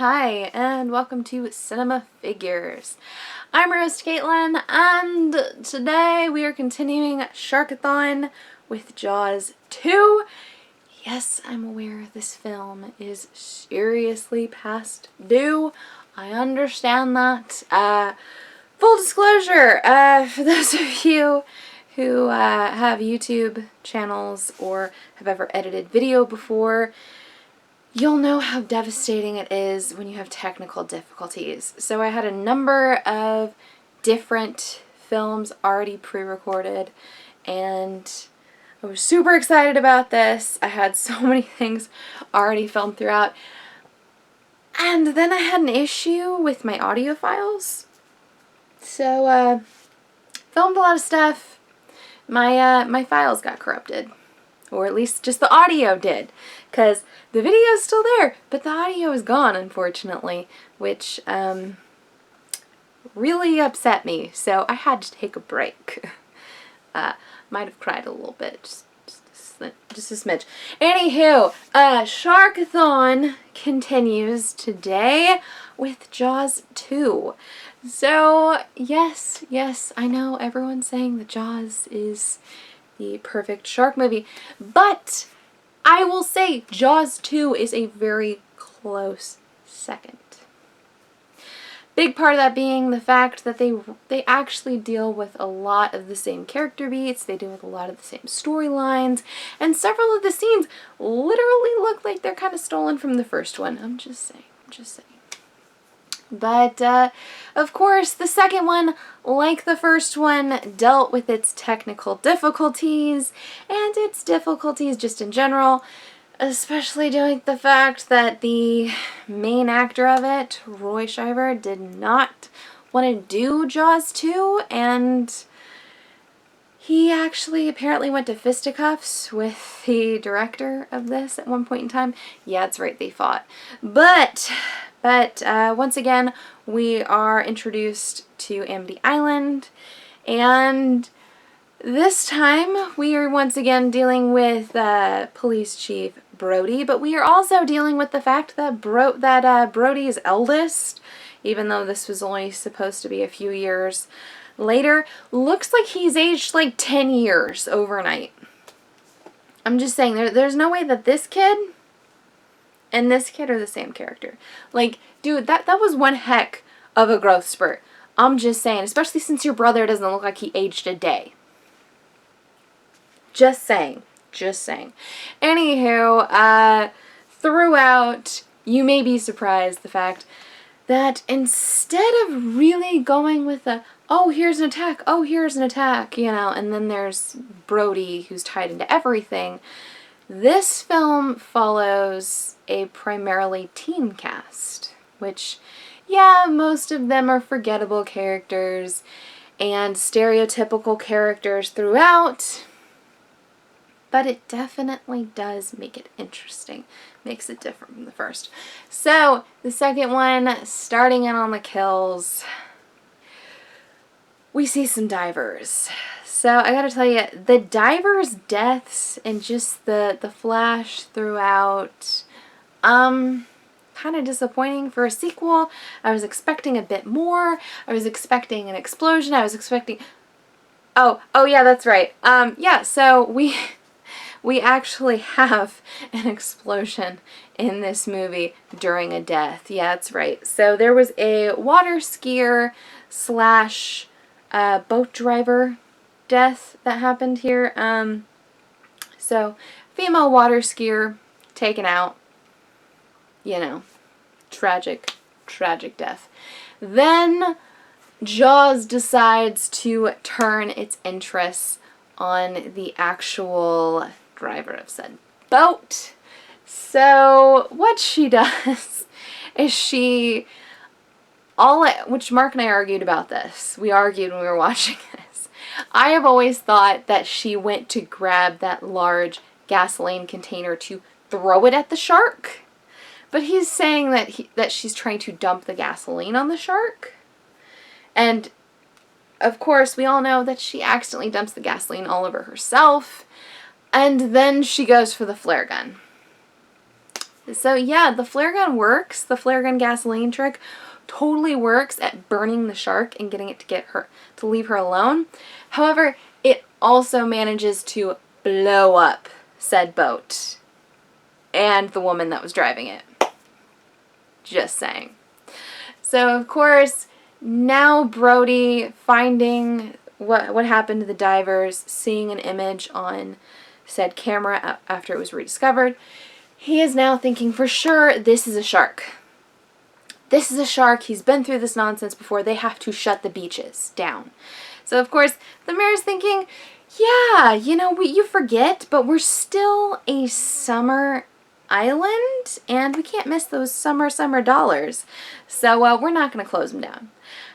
Hi, and welcome to Cinema Figures. I'm your host, Caitlin, and today we are continuing Sharkathon with Jaws 2. Yes, I'm aware this film is seriously past due. I understand that. Full disclosure, for those of you who have YouTube channels or have ever edited video before, you'll know how devastating it is when you have technical difficulties. So I had a number of different films already pre-recorded, and I was super excited about this. I had so many things already filmed throughout. And then I had an issue with my audio files. So, filmed a lot of stuff. My files got corrupted. Or at least just the audio did. Because the video is still there, but the audio is gone, unfortunately. Which, really upset me. So I had to take a break. Might have cried a little bit. Just a smidge. Anywho, Sharkathon continues today with Jaws 2. So, yes, I know everyone's saying that Jaws is the perfect shark movie, but I will say Jaws 2 is a very close second. Big part of that being the fact that they actually deal with a lot of the same character beats, they deal with a lot of the same storylines, and several of the scenes literally look like they're kind of stolen from the first one. I'm just saying. But, of course, the second one, like the first one, dealt with its technical difficulties, and its difficulties just in general, especially dealing with the fact that the main actor of it, Roy Scheiber, did not want to do Jaws 2, and he actually apparently went to fisticuffs with the director of this at one point in time. Yeah, that's right, they fought. But once again, we are introduced to Amity Island, and this time we are once again dealing with Police Chief Brody, but we are also dealing with the fact that Brody's eldest, even though this was only supposed to be a few years later, looks like he's aged like 10 years overnight. I'm just saying, there's no way that this kid and this kid are the same character. Like, dude, that was one heck of a growth spurt. I'm just saying, especially since your brother doesn't look like he aged a day. Just saying. Anywho, throughout, you may be surprised the fact that instead of really going with a, oh, here's an attack, you know, and then there's Brody who's tied into everything, this film follows a primarily teen cast, which, yeah, most of them are forgettable characters and stereotypical characters throughout, but it definitely does make it interesting. Makes it different from the first. So, the second one, starting in on the kills, we see some divers. So, I gotta tell you, the divers' deaths and just the flash throughout, kind of disappointing for a sequel. I was expecting a bit more. I was expecting an explosion. I was expecting... Oh yeah, that's right. Yeah, so we actually have an explosion in this movie during a death. Yeah, that's right. So there was a water skier slash boat driver death that happened here. So female water skier taken out. You know, tragic death. Then Jaws decides to turn its interests on the actual driver of said boat. So what she does is which Mark and I argued about this. We argued when we were watching this. I have always thought that she went to grab that large gasoline container to throw it at the shark. But he's saying that she's trying to dump the gasoline on the shark. And of course, we all know that she accidentally dumps the gasoline all over herself, and then she goes for the flare gun. So yeah, the flare gun works. The flare gun gasoline trick totally works at burning the shark and getting it to leave her alone. However, it also manages to blow up said boat and the woman that was driving it. Just saying. So of course, now Brody, finding what happened to the divers, seeing an image on said camera after it was rediscovered, he is now thinking for sure this is a shark. This is a shark. He's been through this nonsense before. They have to shut the beaches down. So of course, the mayor's thinking, yeah, you know, you forget, but we're still a summer island, and we can't miss those summer dollars. So we're not going to close them down.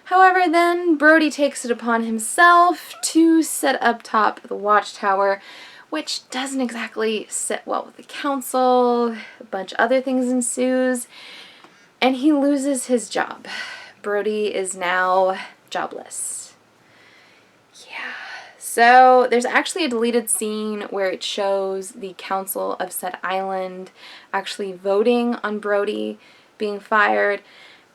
However, then Brody takes it upon himself to set up top the watchtower, which doesn't exactly sit well with the council. A bunch of other things ensues, and he loses his job. Brody is now jobless. Yeah. So there's actually a deleted scene where it shows the council of said island actually voting on Brody being fired.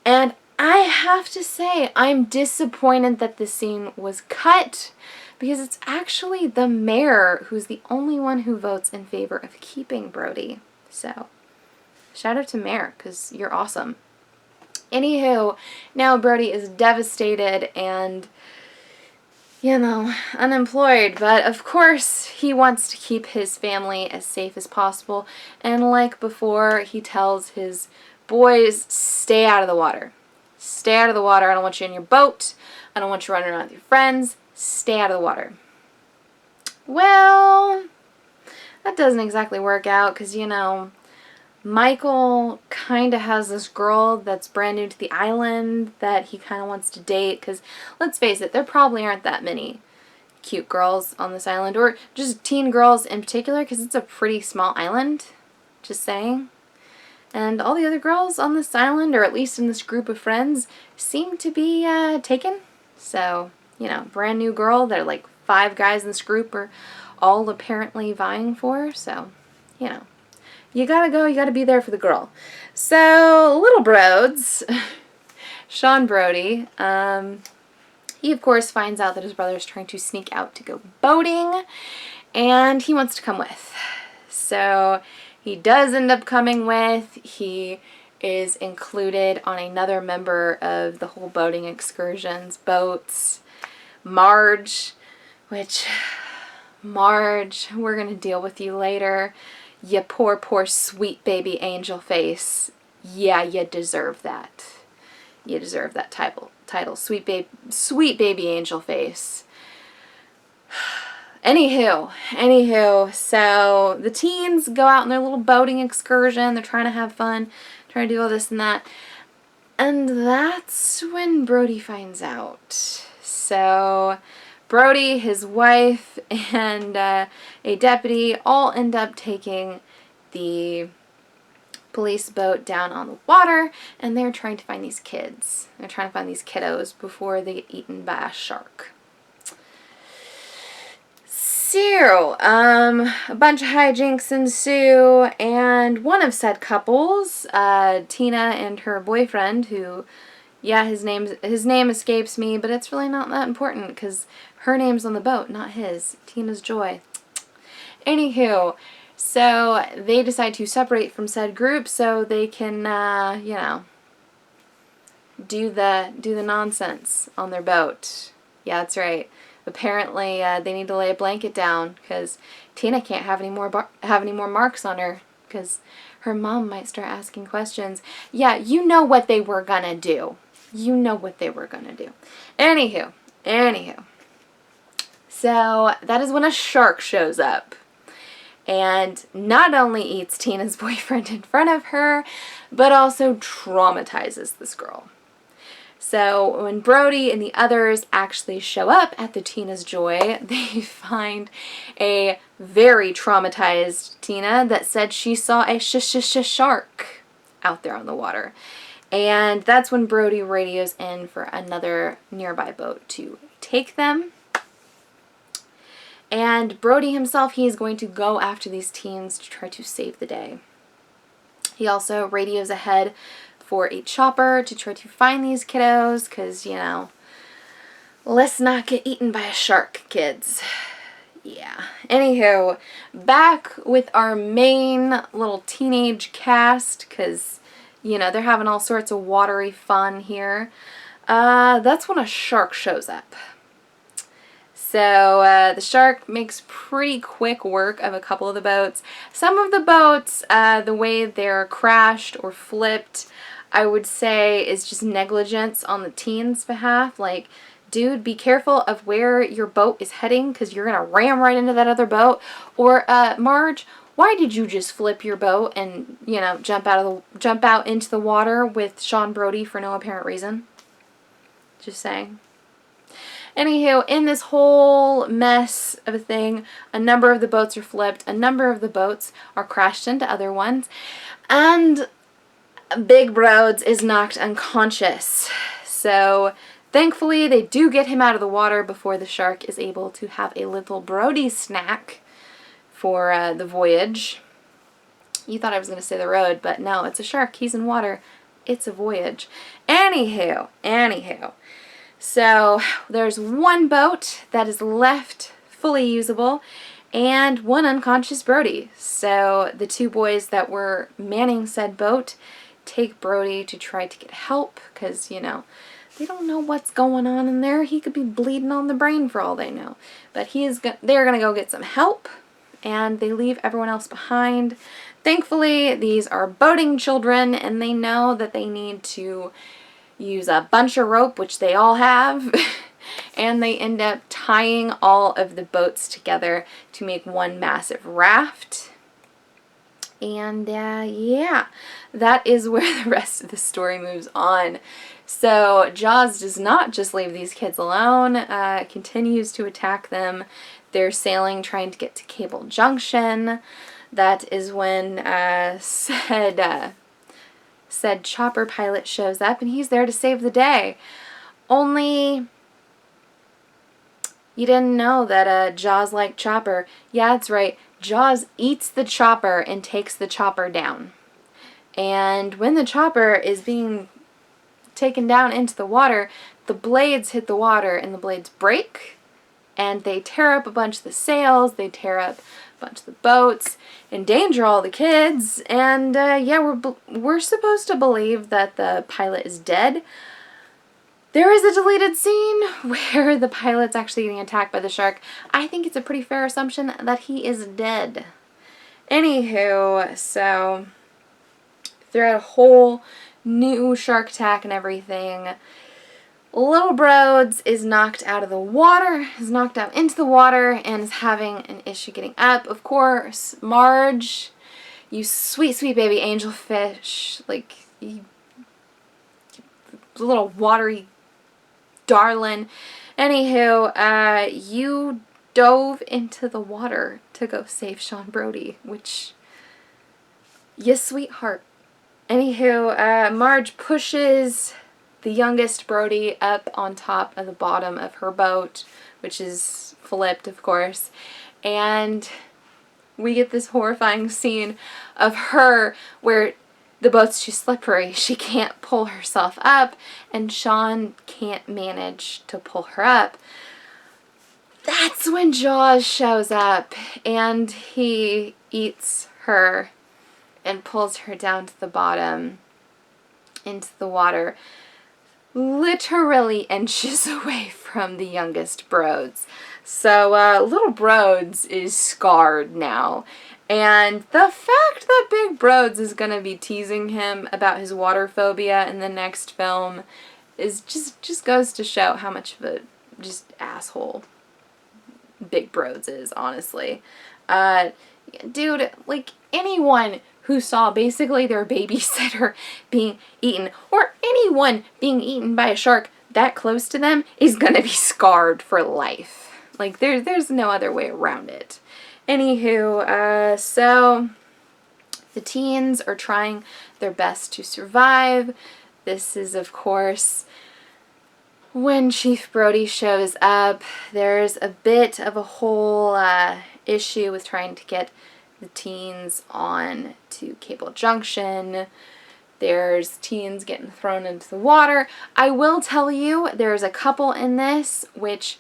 And I have to say, I'm disappointed that this scene was cut, because it's actually the mayor who's the only one who votes in favor of keeping Brody. So, shout out to Mayor, because you're awesome. Anywho, now Brody is devastated and, you know, unemployed, but of course he wants to keep his family as safe as possible, and like before, he tells his boys, stay out of the water. Stay out of the water. I don't want you in your boat. I don't want you running around with your friends. Stay out of the water. Well, that doesn't exactly work out because, you know, Michael kind of has this girl that's brand new to the island that he kind of wants to date because, let's face it, there probably aren't that many cute girls on this island, or just teen girls in particular, because it's a pretty small island, just saying. And all the other girls on this island, or at least in this group of friends, seem to be taken. So, you know, brand new girl that like 5 guys in this group are all apparently vying for. So, you know, you gotta be there for the girl. So, little Broads, Sean Brody, he of course finds out that his brother is trying to sneak out to go boating, and he wants to come with. So he does end up coming with. He is included on another member of the whole boating excursions boats, Marge, which, Marge, we're going to deal with you later. You poor sweet baby angel face. Yeah, you deserve that. You deserve that title, sweet baby angel face. Anywho, so the teens go out on their little boating excursion. They're trying to have fun, trying to do all this and that. And that's when Brody finds out. So Brody, his wife, and a deputy all end up taking the police boat down on the water, and they're trying to find these kids. They're trying to find these kiddos before they get eaten by a shark. So, a bunch of hijinks ensue, and one of said couples, Tina and her boyfriend, who, yeah, his name escapes me, but it's really not that important because her name's on the boat, not his. Tina's Joy. Anywho, so they decide to separate from said group so they can, you know, do the nonsense on their boat. Yeah, that's right. Apparently, they need to lay a blanket down because Tina can't have any more marks on her because her mom might start asking questions. Yeah, you know what they were gonna do. You know what they were gonna do. Anywho. So that is when a shark shows up and not only eats Tina's boyfriend in front of her, but also traumatizes this girl. So when Brody and the others actually show up at the Tina's Joy, they find a very traumatized Tina that said she saw a shark out there on the water. And that's when Brody radios in for another nearby boat to take them. And Brody himself, he is going to go after these teens to try to save the day. He also radios ahead for a chopper to try to find these kiddos because, you know, let's not get eaten by a shark, kids. Yeah. Anywho, back with our main little teenage cast because, you know, they're having all sorts of watery fun here. That's when a shark shows up. So the shark makes pretty quick work of a couple of the boats. Some of the boats, the way they're crashed or flipped, I would say is just negligence on the teens' behalf. Like, dude, be careful of where your boat is heading because you're going to ram right into that other boat. Or, Marge, why did you just flip your boat and, you know, jump out into the water with Sean Brody for no apparent reason? Just saying. Anywho, in this whole mess of a thing, a number of the boats are flipped, a number of the boats are crashed into other ones, and Big Broads is knocked unconscious. So, thankfully, they do get him out of the water before the shark is able to have a little Brody snack for the voyage. You thought I was going to say the road, but no, it's a shark. He's in water. It's a voyage. Anywho. So there's one boat that is left fully usable and one unconscious Brody. So the two boys that were manning said boat take Brody to try to get help because, you know, they don't know what's going on in there. He could be bleeding on the brain for all they know. But they're going to go get some help, and they leave everyone else behind. Thankfully, these are boating children, and they know that they need to use a bunch of rope, which they all have, and they end up tying all of the boats together to make one massive raft. And yeah, that is where the rest of the story moves on. So Jaws does not just leave these kids alone, continues to attack them. They're sailing, trying to get to Cable Junction. That is when said chopper pilot shows up, and he's there to save the day. Only you didn't know that Jaws liked Chopper. Yeah, that's right. Jaws eats the chopper and takes the chopper down. And when the chopper is being taken down into the water, the blades hit the water and the blades break, and they tear up a bunch of the sails, they tear up a bunch of the boats, endanger all the kids, and yeah, we're supposed to believe that the pilot is dead. There is a deleted scene where the pilot's actually getting attacked by the shark. I think it's a pretty fair assumption that he is dead. Anywho, so throughout a whole new shark attack and everything, Little Broads is knocked out of the water, is knocked out into the water, and is having an issue getting up. Of course, Marge, you sweet, sweet baby angelfish, like, you little watery darling. Anywho, you dove into the water to go save Sean Brody, which, yes, sweetheart. Anywho, Marge pushes the youngest Brody up on top of the bottom of her boat, which is flipped, of course, and we get this horrifying scene of her where the boat's too slippery. She can't pull herself up, and Sean can't manage to pull her up. That's when Jaws shows up, and he eats her and pulls her down to the bottom into the water, literally inches away from the youngest Broads. So little Broads is scarred now. And the fact that Big Broads is going to be teasing him about his water phobia in the next film is just goes to show how much of a just asshole Big Broads is, honestly. Dude, like, anyone who saw basically their babysitter being eaten, or anyone being eaten by a shark that close to them, is gonna be scarred for life. Like, there's no other way around it. Anywho, so the teens are trying their best to survive. This is, of course, when Chief Brody shows up. There's a bit of a whole issue with trying to get the teens on to Cable Junction. There's teens getting thrown into the water. I will tell you, there's a couple in this, which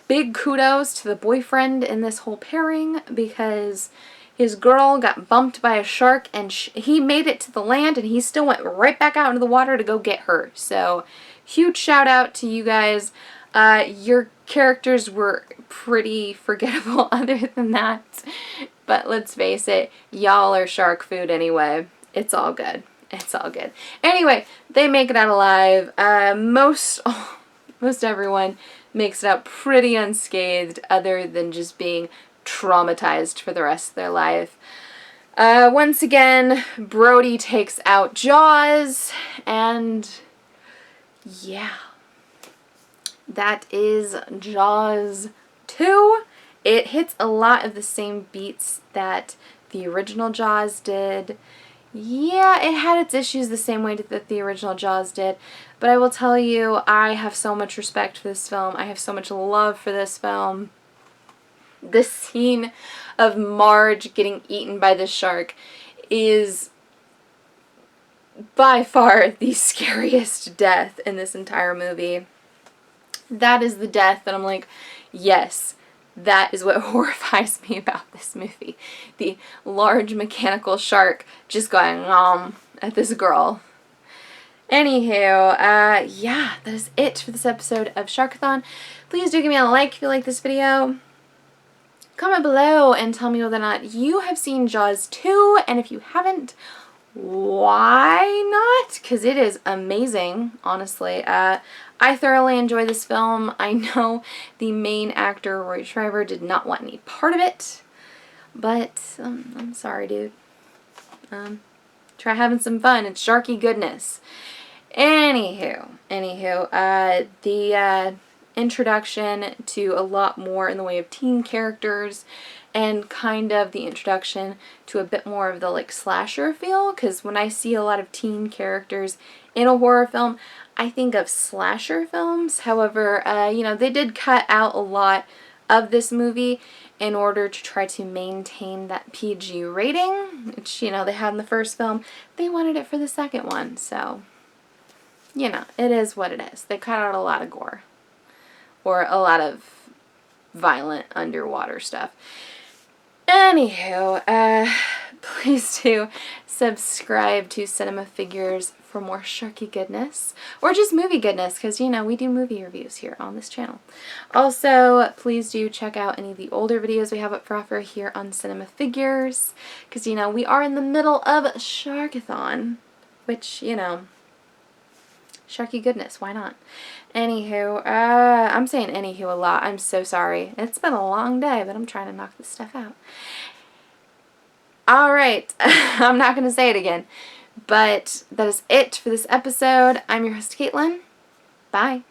big kudos to the boyfriend in this whole pairing, because his girl got bumped by a shark and he made it to the land and he still went right back out into the water to go get her. So huge shout out to you guys. Your characters were pretty forgettable other than that. But let's face it, y'all are shark food anyway. It's all good. It's all good. Anyway, they make it out alive. Most everyone makes it out pretty unscathed, other than just being traumatized for the rest of their life. Once again, Brody takes out Jaws, and yeah, that is Jaws 2. It hits a lot of the same beats that the original Jaws did. Yeah, it had its issues the same way that the original Jaws did, but I will tell you, I have so much respect for this film. I have so much love for this film. The scene of Marge getting eaten by the shark is by far the scariest death in this entire movie. That is the death that I'm like, yes, that is what horrifies me about this movie. The large mechanical shark just going at this girl. Anywho, yeah, that is it for this episode of Sharkathon. Please do give me a like if you like this video. Comment below and tell me whether or not you have seen Jaws 2, and if you haven't, why not? Because it is amazing, honestly. I thoroughly enjoy this film. I know the main actor, Roy Schreiber, did not want any part of it, but I'm sorry, dude. Try having some fun. It's sharky goodness. Anywho, the introduction to a lot more in the way of teen characters, and kind of the introduction to a bit more of the like slasher feel, because when I see a lot of teen characters in a horror film, I think of slasher films. However, you know, they did cut out a lot of this movie in order to try to maintain that PG rating, which, you know, they had in the first film. They wanted it for the second one, so, you know, it is what it is. They cut out a lot of gore, or a lot of violent underwater stuff. Anywho, please do subscribe to Cinema Figures for more sharky goodness, or just movie goodness, because, you know, we do movie reviews here on this channel. Also, please do check out any of the older videos we have up for offer here on Cinema Figures, because, you know, we are in the middle of Sharkathon, which, you know, sharky goodness, why not? Anywho, I'm saying anywho a lot. I'm so sorry. It's been a long day, but I'm trying to knock this stuff out. Alright, I'm not going to say it again, but that is it for this episode. I'm your host, Caitlin. Bye.